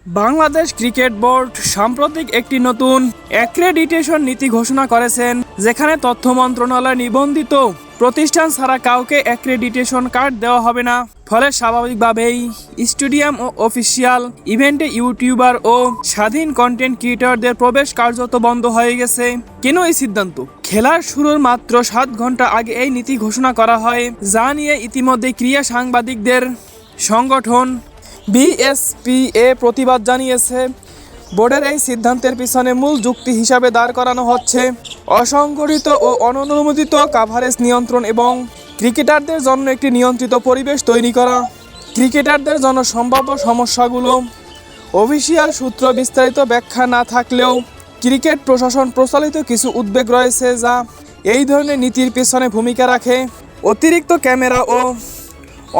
Bangladesh cricket board সাম্প্রতিক একটি নতুন অ্যাক্রেডিটেশন নীতি ঘোষণা করেছেন, যেখানে তথ্য মন্ত্রণালয় নিবন্ধিত প্রতিষ্ঠান ছাড়া কাউকে অ্যাক্রেডিটেশন কার্ড দেওয়া হবে না। ফলে স্বাভাবিকভাবেই স্টেডিয়াম ও অফিসিয়াল ইভেন্টে ইউটিউবার ও স্বাধীন কন্টেন্ট ক্রিয়েটরদের প্রবেশ কার্যত বন্ধ হয়ে গেছে। কেন এই সিদ্ধান্ত? খেলার শুরুর মাত্র 7 ঘন্টা আগে এই নীতি ঘোষণা করা হয়, যা নিয়ে ইতিমধ্যে ক্রীড়া সাংবাদিকদের সংগঠন বিএসপিএ প্রতিবাদ জানিয়েছে। বোর্ডের এই সিদ্ধান্তের পিছনে মূল যুক্তি হিসাবে দাঁড় করানো হচ্ছে অসংগঠিত ও অননুমোদিত কাভারেজ নিয়ন্ত্রণ এবং ক্রিকেটারদের জন্য একটি নিয়ন্ত্রিত পরিবেশ তৈরি করা। ক্রিকেটারদের জন্য সম্ভাব্য সমস্যাগুলো অফিসিয়াল সূত্র বিস্তারিত ব্যাখ্যা না থাকলেও ক্রিকেট প্রশাসন প্রচলিত কিছু উদ্বেগ রয়েছে, যা এই ধরনের নীতির পেছনে ভূমিকা রাখে। অতিরিক্ত ক্যামেরা ও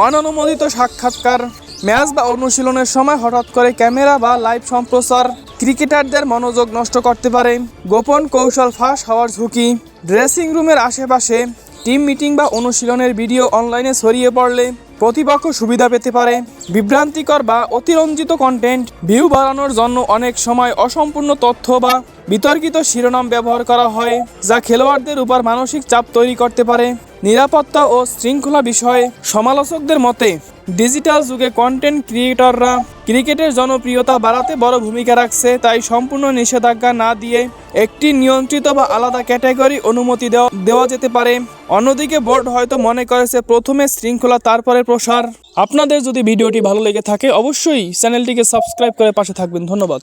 অননুমোদিত সাক্ষাৎকার, ম্যাচ বা অনুশীলনের সময় হঠাৎ করে ক্যামেরা বা লাইভ সম্প্রচার ক্রিকেটারদের মনোযোগ নষ্ট করতে পারে। গোপন কৌশল ফাঁস হওয়ার ঝুঁকি, ড্রেসিং রুমের আশেপাশে টিম মিটিং বা অনুশীলনের ভিডিও অনলাইনে ছড়িয়ে পড়লে প্রতিপক্ষ সুবিধা পেতে পারে। বিভ্রান্তিকর বা অতিরঞ্জিত কন্টেন্ট, ভিউ বাড়ানোর জন্য অনেক সময় অসম্পূর্ণ তথ্য বা বিতর্কিত শিরোনাম ব্যবহার করা হয়, যা খেলোয়াড়দের উপর মানসিক চাপ তৈরি করতে পারে। নিরাপত্তা ও শৃঙ্খলা বিষয়ে সমালোচকদের মতে ডিজিটাল যুগে কন্টেন্ট ক্রিয়েটররা ক্রিকেটের জনপ্রিয়তা বাড়াতে বড় ভূমিকা রাখছে, তাই সম্পূর্ণ নিষেধাজ্ঞা না দিয়ে একটি নিয়ন্ত্রিত বা আলাদা ক্যাটাগরি অনুমতি দেওয়া যেতে পারে। অন্যদিকে বোর্ড হয়তো মনে করেছে প্রথমে শৃঙ্খলা তারপরে প্রসার। আপনাদের যদি ভিডিওটি ভালো লেগে থাকে অবশ্যই চ্যানেলটিকে সাবস্ক্রাইব করে পাশে থাকবেন। ধন্যবাদ।